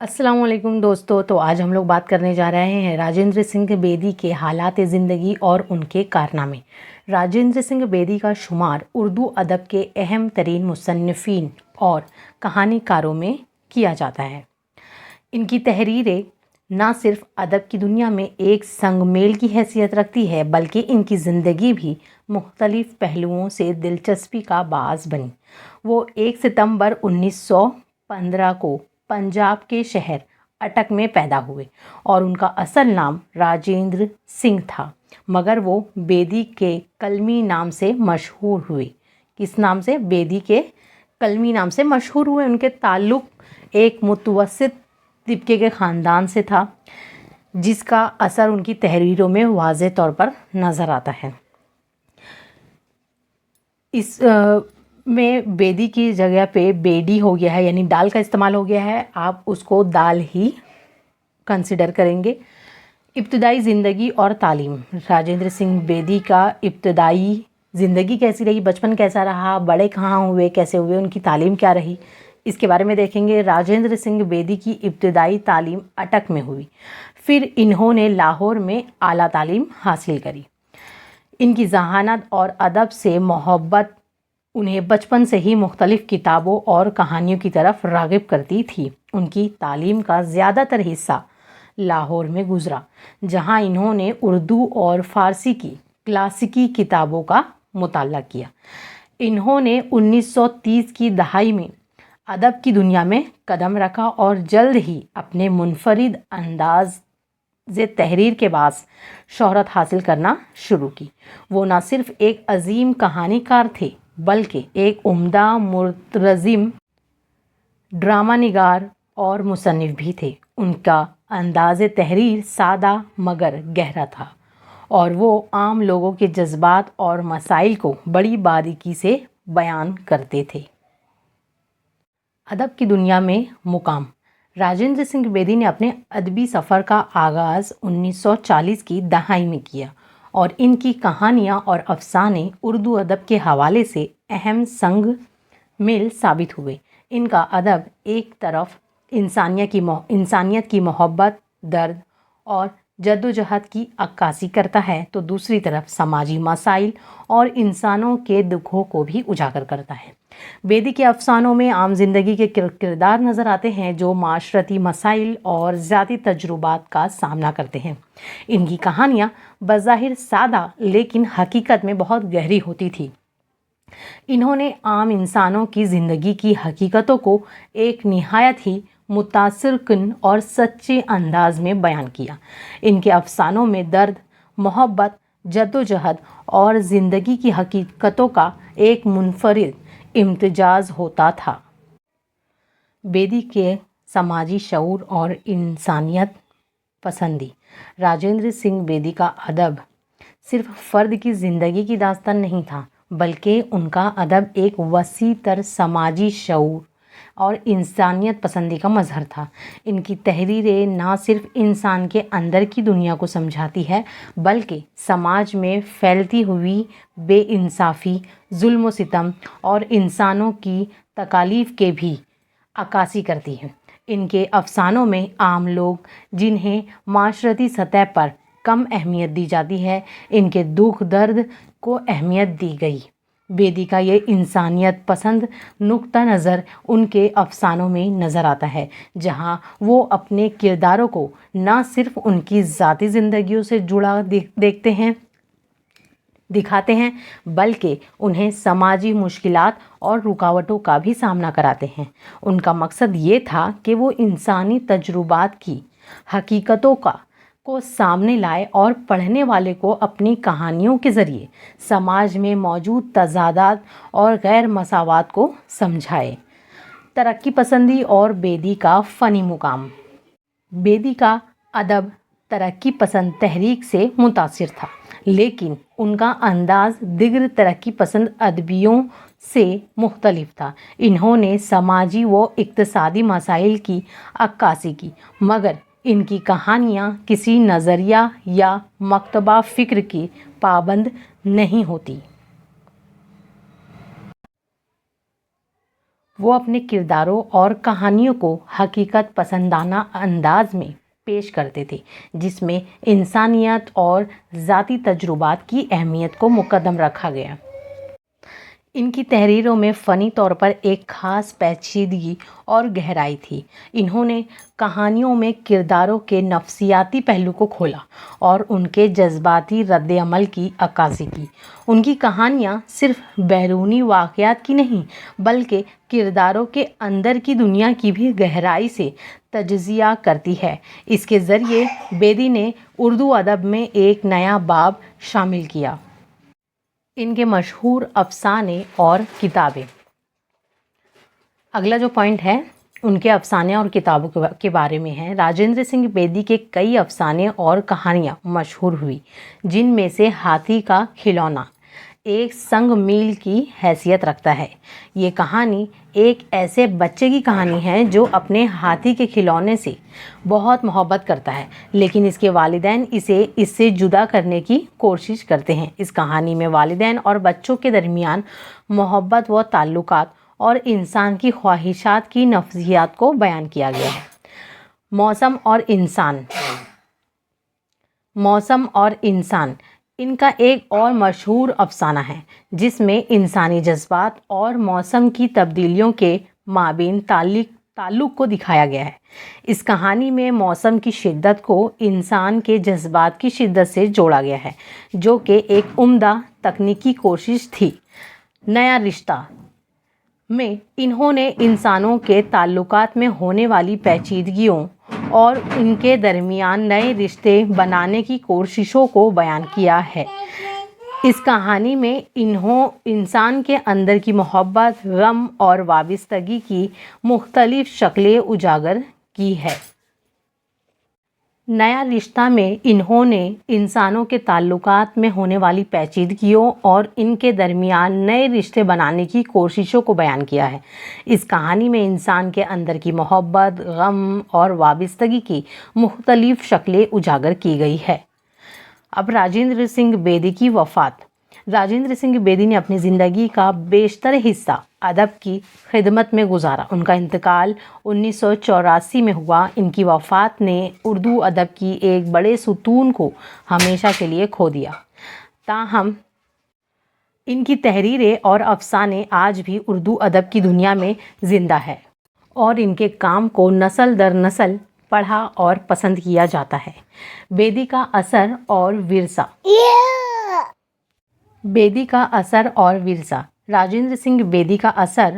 अस्सलाम वालेकुम दोस्तों। तो आज हम लोग बात करने जा रहे हैं राजेंद्र सिंह बेदी के हालात ज़िंदगी और उनके कारनामे। राजेंद्र सिंह बेदी का शुमार उर्दू अदब के अहम तरीन मुसन्निफ़ीन और कहानीकारों में किया जाता है। इनकी तहरीरें न सिर्फ अदब की दुनिया में एक संगमेल की हैसियत रखती है, बल्कि इनकी ज़िंदगी भी मुख्तलिफ़ पहलुओं से दिलचस्पी का बाज़ बनी। वो 1 सितंबर 1915 को पंजाब के शहर अटक में पैदा हुए और उनका असल नाम राजेंद्र सिंह था, मगर वो बेदी के कलमी नाम से मशहूर हुए। किस नाम से? बेदी के कलमी नाम से मशहूर हुए। उनके ताल्लुक़ एक मुतवस्सित तबके के ख़ानदान से था, जिसका असर उनकी तहरीरों में वाज़े तौर पर नज़र आता है। इस में बेदी की जगह पे बेडी हो गया है, यानी दाल का इस्तेमाल हो गया है। आप उसको दाल ही कंसिडर करेंगे। इब्तदाई ज़िंदगी और तालीम। राजेंद्र सिंह बेदी का इब्तदाई ज़िंदगी कैसी रही, बचपन कैसा रहा, बड़े कहाँ हुए, कैसे हुए, उनकी तालीम क्या रही, इसके बारे में देखेंगे। राजेंद्र सिंह बेदी की इब्तदाई तालीम अटक में हुई, फिर इन्होंने लाहौर में आला तालीम हासिल करी। इनकी ज़हानत और अदब से मोहब्बत उन्हें बचपन से ही मुख्तलिफ़ किताबों और कहानियों की तरफ राग़िब करती थी। उनकी तालीम का ज़्यादातर हिस्सा लाहौर में गुज़रा, जहां इन्होंने उर्दू और फ़ारसी की क्लासिकी किताबों का मुताला किया। इन्होंने 1930 की दहाई में अदब की दुनिया में कदम रखा और जल्द ही अपने मुनफरिद अंदाज़ तहरीर के बास शोहरत हासिल करना शुरू की। वो न सिर्फ़ एक अजीम कहानीकार थे, बल्कि एक उम्दा मुतरज़िम ड्रामा निगार और मुसन्निफ़ भी थे। उनका अंदाज़ तहरीर सादा मगर गहरा था और वो आम लोगों के जज्बात और मसाइल को बड़ी बारीकी से बयान करते थे। अदब की दुनिया में मुकाम। राजेंद्र सिंह बेदी ने अपने अदबी सफ़र का आगाज़ 1940 की दहाई में किया और इनकी कहानियाँ और अफसाने उर्दू अदब के हवाले से अहम संग मेल साबित हुए। इनका अदब एक तरफ इंसानियत की मोहब्बत, दर्द और जद्दोजहद की अक्कासी करता है, तो दूसरी तरफ समाजी मसाइल और इंसानों के दुखों को भी उजागर करता है। बेदी के अफसानों में आम जिंदगी के किरदार नज़र आते हैं, जो माशरती मसाइल और ज़ाती तजुर्बात का सामना करते हैं। इनकी कहानियाँ बज़ाहिर सादा लेकिन हकीकत में बहुत गहरी होती थी। इन्होंने आम इंसानों की ज़िंदगी की हकीकतों को एक निहायत ही मुतासिरकुन और सच्चे अंदाज में बयान किया। इनके अफसानों में दर्द, मोहब्बत, जद्दोजहद और ज़िंदगी की हकीकतों का एक मुनफरिद इम्तिजाज होता था। बेदी के समाजी शऊर और इंसानियत पसंदी। राजेंद्र सिंह बेदी का अदब सिर्फ फ़र्द की ज़िंदगी की दास्तान नहीं था, बल्कि उनका अदब एक वसी तर समाजी शऊर और इंसानियत पसंदी का मज़हर था। इनकी तहरीरें ना सिर्फ इंसान के अंदर की दुनिया को समझाती है, बल्कि समाज में फैलती हुई बेइंसाफ़ी, जुल्म व सितम और इंसानों की तकालीफ़ के भी अक्कासी करती हैं। इनके अफसानों में आम लोग, जिन्हें माशरती सतह पर कम अहमियत दी जाती है, इनके दुख दर्द को अहमियत दी गई। बेदी का ये इंसानियत पसंद नुक्ता नज़र उनके अफसानों में नज़र आता है, जहाँ वो अपने किरदारों को न सिर्फ उनकी ज़ाती ज़िंदगियों से जुड़ा दिखाते हैं, बल्कि उन्हें समाजी मुश्किलात और रुकावटों का भी सामना कराते हैं। उनका मकसद ये था कि वो इंसानी तजुर्बात की हकीकतों को सामने लाए और पढ़ने वाले को अपनी कहानियों के ज़रिए समाज में मौजूद तज़ादात और गैर मसावात को समझाए। तरक्की पसंदी और बेदी का फ़नी मुकाम। बेदी का अदब तरक्की पसंद तहरीक से मुतासिर था, लेकिन उनका अंदाज़ दिगर तरक्की पसंद अदबियों से मुख्तलिफ था। इन्होंने समाजी व इक़्तिसादी मसाइल की अक्कासी की, मगर इनकी कहानियाँ किसी नज़रिया या मकतबा फ़िक्र की पाबंद नहीं होती। وہ اپنے کرداروں اور کہانیوں کو حقیقت پسندانہ انداز میں پیش کرتے تھے، جس میں انسانیت اور ذاتی تجربات کی اہمیت کو مقدم رکھا گیا۔ ان کی تحریروں میں فنی طور پر ایک خاص پیچیدگی اور گہرائی تھی۔ انہوں نے کہانیوں میں کرداروں کے نفسیاتی پہلو کو کھولا اور ان کے جذباتی رد عمل کی عکاسی کی۔ ان کی کہانیاں صرف بیرونی واقعات کی نہیں بلکہ کرداروں کے اندر کی دنیا کی بھی گہرائی سے تجزیہ کرتی ہے۔ اس کے ذریعے بیدی نے اردو ادب میں ایک نیا باب شامل کیا۔ ان کے مشہور افسانے اور کتابیں۔ اگلا جو پوائنٹ ہے ان کے افسانے اور کتابوں کے بارے میں ہے۔ راجندر سنگھ بیدی کے کئی افسانے اور کہانیاں مشہور ہوئی، جن میں سے ہاتھی کا کھلونا ایک سنگ میل کی حیثیت رکھتا ہے۔ یہ کہانی ایک ایسے بچے کی کہانی ہے جو اپنے ہاتھی کے کھلونے سے بہت محبت کرتا ہے، لیکن اس کے والدین اسے اس سے جدا کرنے کی کوشش کرتے ہیں۔ اس کہانی میں والدین اور بچوں کے درمیان محبت و تعلقات اور انسان کی خواہشات کی نفسیات کو بیان کیا گیا ہے۔ موسم اور انسان ان کا ایک اور مشہور افسانہ ہے، جس میں انسانی جذبات اور موسم کی تبدیلیوں کے مابین تعلق کو دکھایا گیا ہے۔ اس کہانی میں موسم کی شدت کو انسان کے جذبات کی شدت سے جوڑا گیا ہے، جو کہ ایک عمدہ تکنیکی کوشش تھی۔ نیا رشتہ میں انہوں نے انسانوں کے تعلقات میں ہونے والی پیچیدگیوں اور ان کے درمیان نئے رشتے بنانے کی کوششوں کو بیان کیا ہے۔ اس کہانی میں انسان کے اندر کی محبت، غم اور وابستگی کی مختلف شکلیں اجاگر کی ہے۔ نیا رشتہ میں انہوں نے انسانوں کے تعلقات میں ہونے والی پیچیدگیوں اور ان کے درمیان نئے رشتے بنانے کی کوششوں کو بیان کیا ہے۔ اس کہانی میں انسان کے اندر کی محبت، غم اور وابستگی کی مختلف شکلیں اجاگر کی گئی ہے۔ اب راجندر سنگھ بیدی کی وفات۔ راجندر سنگھ بیدی نے اپنی زندگی کا بیشتر حصہ ادب کی خدمت میں گزارا۔ ان کا انتقال 1984 میں ہوا۔ ان کی وفات نے اردو ادب کی ایک بڑے ستون کو ہمیشہ کے لیے کھو دیا۔ تاہم ان کی تحریریں اور افسانے آج بھی اردو ادب کی دنیا میں زندہ ہے اور ان کے کام کو نسل در نسل پڑھا اور پسند کیا جاتا ہے۔ بیدی کا اثر اور ورثہ۔ بیدی کا اثر اور ورثہ۔ راجندر سنگھ بیدی کا اثر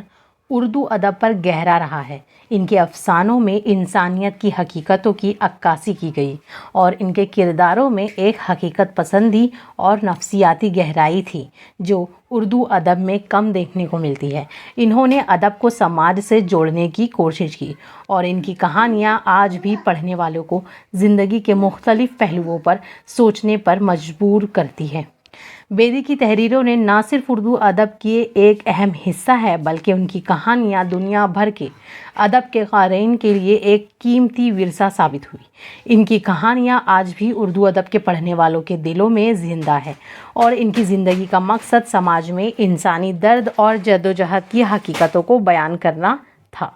اردو ادب پر گہرا رہا ہے۔ ان کے افسانوں میں انسانیت کی حقیقتوں کی عکاسی کی گئی اور ان کے کرداروں میں ایک حقیقت پسندی اور نفسیاتی گہرائی تھی جو اردو ادب میں کم دیکھنے کو ملتی ہے۔ انہوں نے ادب کو سماج سے جوڑنے کی کوشش کی اور ان کی کہانیاں آج بھی پڑھنے والوں کو زندگی کے مختلف پہلوؤں پر سوچنے پر مجبور کرتی ہے۔ بیدی کی تحریروں نے نہ صرف اردو ادب کی ایک اہم حصہ ہے بلکہ ان کی کہانیاں دنیا بھر کے ادب کے قارئین کے لیے ایک قیمتی ورثہ ثابت ہوئی۔ ان کی کہانیاں آج بھی اردو ادب کے پڑھنے والوں کے دلوں میں زندہ ہے اور ان کی زندگی کا مقصد سماج میں انسانی درد اور جدوجہد کی حقیقتوں کو بیان کرنا تھا۔